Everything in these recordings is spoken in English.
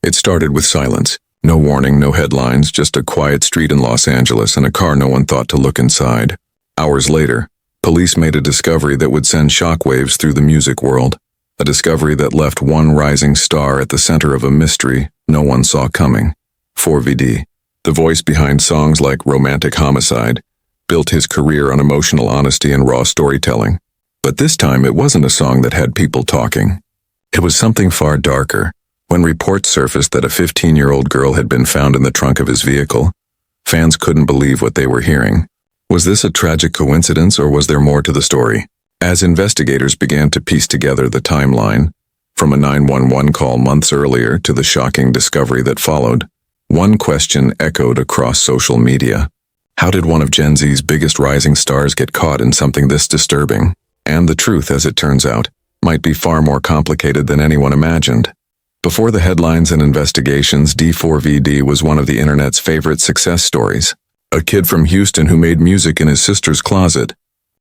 It started with silence. No warning, no headlines, just a quiet street in Los Angeles and a car no one thought to look inside. Hours later, police made a discovery that would send shockwaves through the music world. A discovery that left one rising star at the center of a mystery no one saw coming. D4vd, the voice behind songs like Romantic Homicide, built his career on emotional honesty and raw storytelling. But this time it wasn't a song that had people talking. It was something far darker. When reports surfaced that a 15-year-old girl had been found in the trunk of his vehicle, fans couldn't believe what they were hearing. Was this a tragic coincidence, or was there more to the story? As investigators began to piece together the timeline, from a 911 call months earlier to the shocking discovery that followed, one question echoed across social media. How did one of Gen Z's biggest rising stars get caught in something this disturbing? And the truth, as it turns out, might be far more complicated than anyone imagined. Before the headlines and investigations, D4vd was one of the internet's favorite success stories. A kid from Houston who made music in his sister's closet,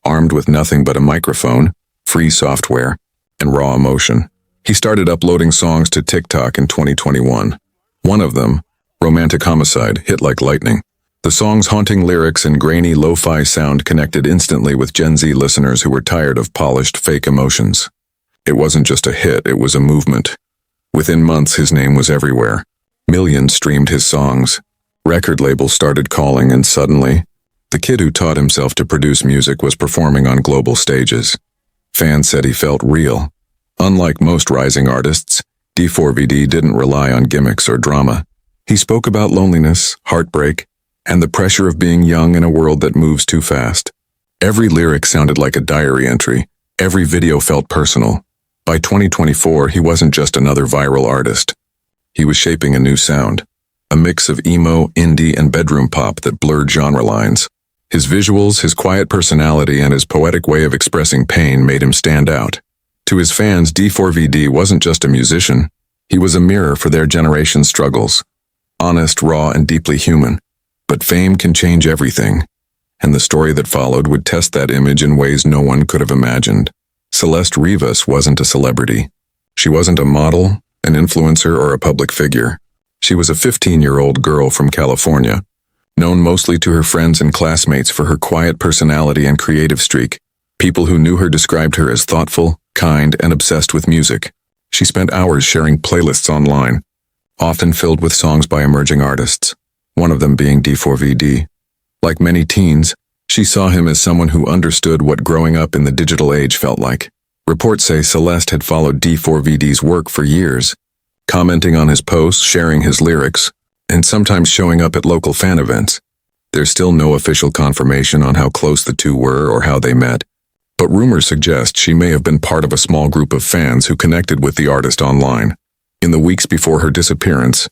armed with nothing but a microphone, free software, and raw emotion. He started uploading songs to TikTok in 2021. One of them, Romantic Homicide, hit like lightning. The song's haunting lyrics and grainy lo-fi sound connected instantly with Gen Z listeners who were tired of polished fake emotions. It wasn't just a hit, it was a movement. Within months, his name was everywhere. Millions streamed his songs. Record labels started calling, and suddenly, the kid who taught himself to produce music was performing on global stages. Fans said he felt real. Unlike most rising artists, D4vd didn't rely on gimmicks or drama. He spoke about loneliness, heartbreak, and the pressure of being young in a world that moves too fast. Every lyric sounded like a diary entry. Every video felt personal. By 2024, he wasn't just another viral artist. He was shaping a new sound, a mix of emo, indie, and bedroom pop that blurred genre lines. His visuals, his quiet personality, and his poetic way of expressing pain made him stand out. To his fans, D4vd wasn't just a musician. He was a mirror for their generation's struggles. Honest, raw, and deeply human. But fame can change everything, and the story that followed would test that image in ways no one could have imagined. Celeste Rivas wasn't a celebrity. She wasn't a model, an influencer, or a public figure. She was a 15-year-old girl from California, known mostly to her friends and classmates for her quiet personality and creative streak. People who knew her described her as thoughtful, kind, and obsessed with music. She spent hours sharing playlists online, often filled with songs by emerging artists, one of them being D4vd. Like many teens, she saw him as someone who understood what growing up in the digital age felt like. Reports say Celeste had followed D4vd's work for years, commenting on his posts, sharing his lyrics, and sometimes showing up at local fan events. There's still no official confirmation on how close the two were or how they met, but rumors suggest she may have been part of a small group of fans who connected with the artist online. In the weeks before her disappearance,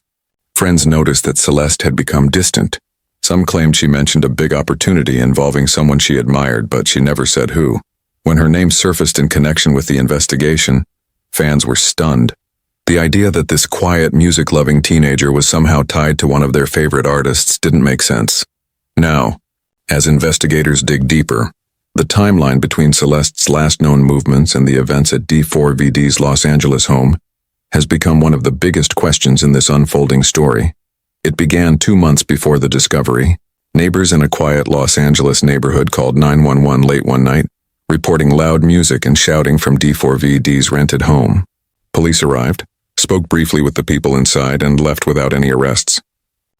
friends noticed that Celeste had become distant. Some claimed she mentioned a big opportunity involving someone she admired, but she never said who. When her name surfaced in connection with the investigation, fans were stunned. The idea that this quiet, music-loving teenager was somehow tied to one of their favorite artists didn't make sense. Now, as investigators dig deeper, the timeline between Celeste's last known movements and the events at D4vd's Los Angeles home has become one of the biggest questions in this unfolding story. It began 2 months before the discovery. Neighbors in a quiet Los Angeles neighborhood called 911 late one night, reporting loud music and shouting from D4vd's rented home. Police arrived, spoke briefly with the people inside, and left without any arrests.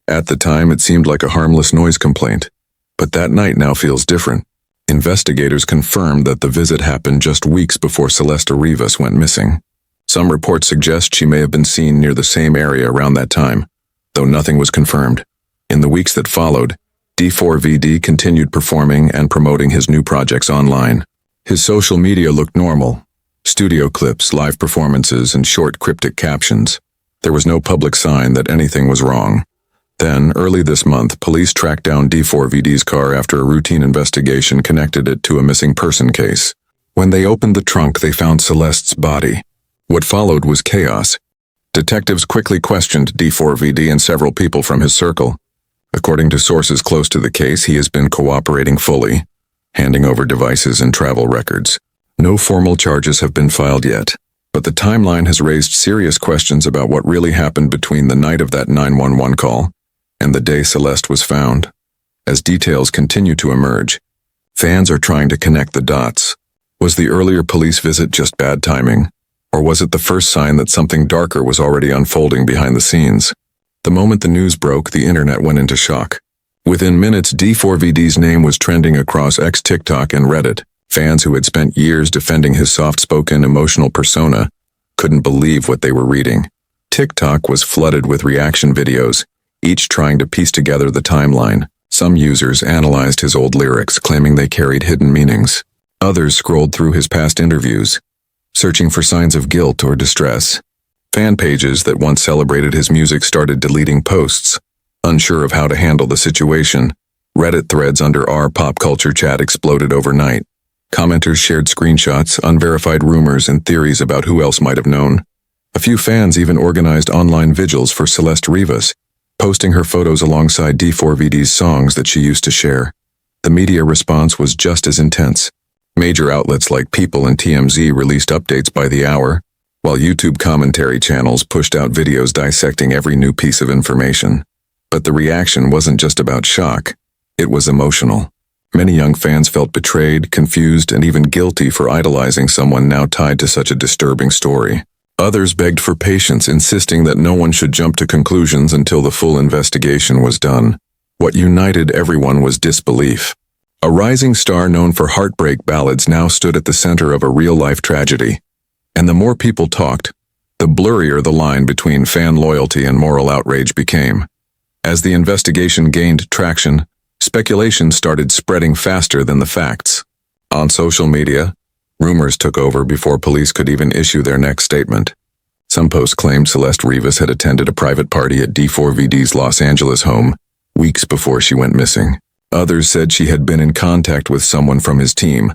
At the time, it seemed like a harmless noise complaint, but that night now feels different. Investigators confirmed that the visit happened just weeks before Celeste Rivas went missing. Some reports suggest she may have been seen near the same area around that time, though nothing was confirmed. In the weeks that followed, D4vd continued performing and promoting his new projects online. His social media looked normal. Studio clips, live performances, and short cryptic captions. There was no public sign that anything was wrong. Then, early this month, police tracked down D4vd's car after a routine investigation connected it to a missing person case. When they opened the trunk, they found Celeste's body. What followed was chaos. Detectives quickly questioned D4vd and several people from his circle. According to sources close to the case, he has been cooperating fully, handing over devices and travel records. No formal charges have been filed yet, But the timeline has raised serious questions about what really happened between the night of that 911 call and the day Celeste was found. As details continue to emerge, fans are trying to connect the dots. Was the earlier police visit just bad timing? Or was it the first sign that something darker was already unfolding behind the scenes? The moment the news broke, the internet went into shock. Within minutes, D4vd's name was trending across X, TikTok, and Reddit. Fans who had spent years defending his soft-spoken, emotional persona couldn't believe what they were reading. TikTok was flooded with reaction videos, each trying to piece together the timeline. Some users analyzed his old lyrics, claiming they carried hidden meanings. Others scrolled through his past interviews, searching for signs of guilt or distress. Fan pages that once celebrated his music started deleting posts, unsure of how to handle the situation. Reddit threads under our pop culture chat exploded overnight. Commenters shared screenshots, unverified rumors, and theories about who else might have known. A few fans even organized online vigils for Celeste Rivas, posting her photos alongside D4vd's songs that she used to share. The media response was just as intense. Major outlets like People and TMZ released updates by the hour, while YouTube commentary channels pushed out videos dissecting every new piece of information. But the reaction wasn't just about shock, it was emotional. Many young fans felt betrayed, confused, and even guilty for idolizing someone now tied to such a disturbing story. Others begged for patience, insisting that no one should jump to conclusions until the full investigation was done. What united everyone was disbelief. A rising star known for heartbreak ballads now stood at the center of a real-life tragedy. And the more people talked, the blurrier the line between fan loyalty and moral outrage became. As the investigation gained traction, speculation started spreading faster than the facts. On social media, rumors took over before police could even issue their next statement. Some posts claimed Celeste Rivas had attended a private party at D4vd's Los Angeles home weeks before she went missing. Others said she had been in contact with someone from his team,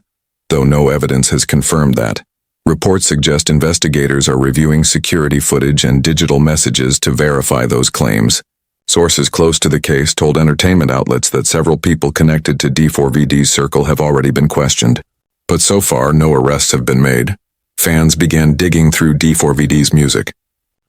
though no evidence has confirmed that. Reports suggest investigators are reviewing security footage and digital messages to verify those claims. Sources close to the case told entertainment outlets that several people connected to D4vd's circle have already been questioned. But so far, no arrests have been made. Fans began digging through D4vd's music,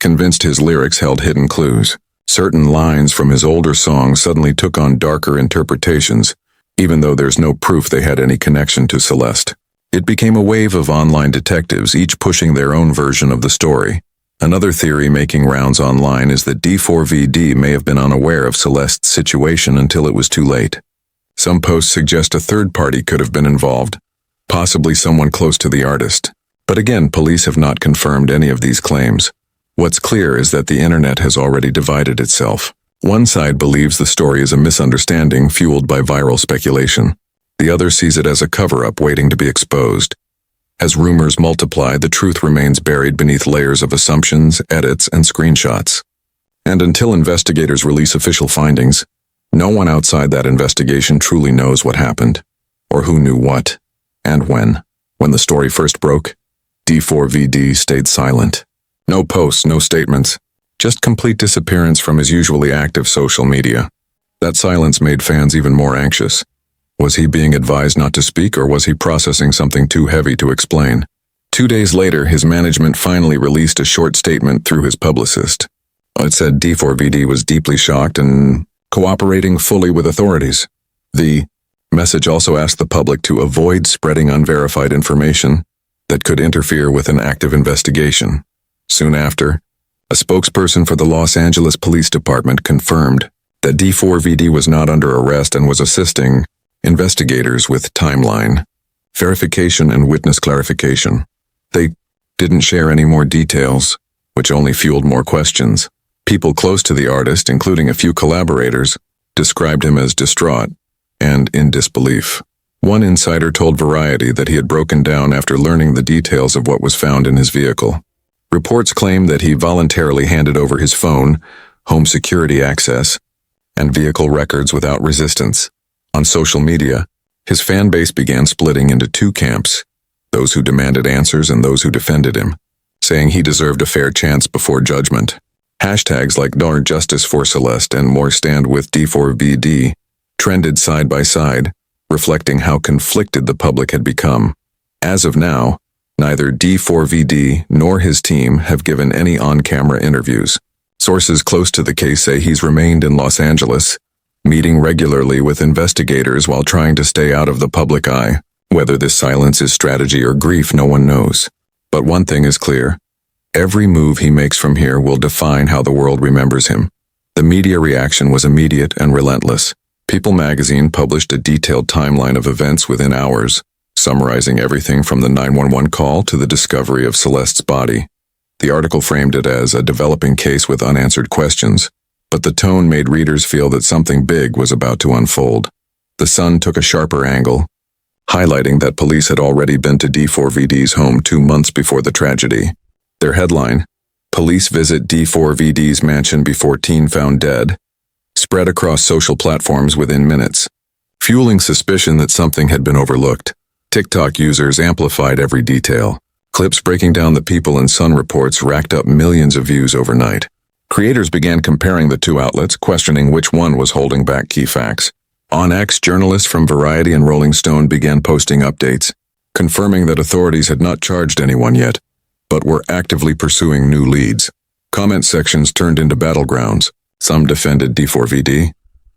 convinced his lyrics held hidden clues. Certain lines from his older songs suddenly took on darker interpretations, even though there's no proof they had any connection to Celeste. It became a wave of online detectives, each pushing their own version of the story. Another theory making rounds online is that D4vd may have been unaware of Celeste's situation until it was too late. Some posts suggest a third party could have been involved, possibly someone close to the artist. But again, police have not confirmed any of these claims. What's clear is that the internet has already divided itself. One side believes the story is a misunderstanding fueled by viral speculation. The other sees it as a cover-up waiting to be exposed. As rumors multiply, the truth remains buried beneath layers of assumptions, edits, and screenshots. And until investigators release official findings, no one outside that investigation truly knows what happened, or who knew what, and when. When the story first broke, D4vd stayed silent. No posts, no statements, just complete disappearance from his usually active social media. That silence made fans even more anxious. Was he being advised not to speak, or was he processing something too heavy to explain? 2 days later, his management finally released a short statement through his publicist. It said D4vd was deeply shocked and cooperating fully with authorities. The message also asked the public to avoid spreading unverified information that could interfere with an active investigation. Soon after, a spokesperson for the Los Angeles Police Department confirmed that D4vd was not under arrest and was assisting investigators with timeline verification and witness clarification. They didn't share any more details, which only fueled more questions. People close to the artist, including a few collaborators, described him as distraught and in disbelief. One insider told Variety that he had broken down after learning the details of what was found in his vehicle. Reports claim that he voluntarily handed over his phone, home security access, and vehicle records without resistance. On social media, his fan base began splitting into two camps, those who demanded answers and those who defended him, saying he deserved a fair chance before judgment. Hashtags like More Justice for Celeste and More Stand with D4vd trended side by side, reflecting how conflicted the public had become. As of now, Neither D4vd nor his team have given any on-camera interviews. Sources close to the case say he's remained in Los Angeles, meeting regularly with investigators while trying to stay out of the public eye. Whether this silence is strategy or grief, no one knows. But one thing is clear. Every move he makes from here will define how the world remembers him. The media reaction was immediate and relentless. People magazine published a detailed timeline of events within hours, summarizing everything from the 911 call to the discovery of Celeste's body. The article framed it as a developing case with unanswered questions, but the tone made readers feel that something big was about to unfold. The Sun took a sharper angle, highlighting that police had already been to D4vd's home 2 months before the tragedy. Their headline, "Police Visit D4vd's Mansion Before Teen Found Dead," spread across social platforms within minutes, fueling suspicion that something had been overlooked. TikTok users amplified every detail. Clips breaking down the People and Sun reports racked up millions of views overnight. Creators began comparing the two outlets, questioning which one was holding back key facts. On X, journalists from Variety and Rolling Stone began posting updates, confirming that authorities had not charged anyone yet, but were actively pursuing new leads. Comment sections turned into battlegrounds. Some defended D4vd,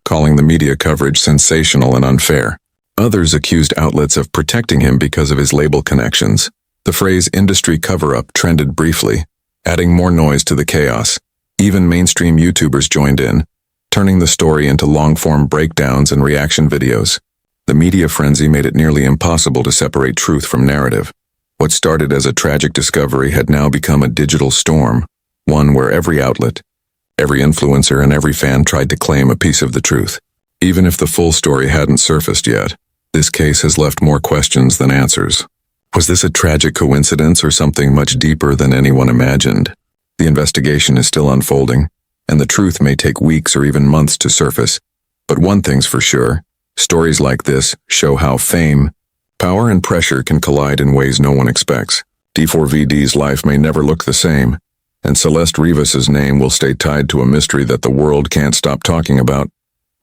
calling the media coverage sensational and unfair. Others accused outlets of protecting him because of his label connections. The phrase industry cover-up trended briefly, adding more noise to the chaos. Even mainstream YouTubers joined in, turning the story into long-form breakdowns and reaction videos. The media frenzy made it nearly impossible to separate truth from narrative. What started as a tragic discovery had now become a digital storm, one where every outlet, every influencer, and every fan tried to claim a piece of the truth. Even if the full story hadn't surfaced yet, this case has left more questions than answers. Was this a tragic coincidence or something much deeper than anyone imagined? The investigation is still unfolding, and the truth may take weeks or even months to surface. But one thing's for sure, stories like this show how fame, power, and pressure can collide in ways no one expects. D4vd's life may never look the same, and Celeste Rivas' name will stay tied to a mystery that the world can't stop talking about.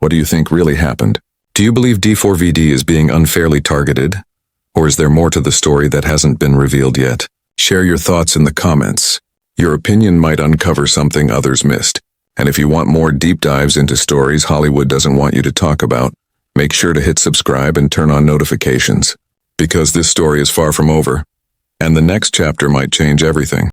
What do you think really happened? Do you believe D4vd is being unfairly targeted? Or is there more to the story that hasn't been revealed yet? Share your thoughts in the comments. Your opinion might uncover something others missed. And if you want more deep dives into stories Hollywood doesn't want you to talk about, make sure to hit subscribe and turn on notifications. Because this story is far from over, and the next chapter might change everything.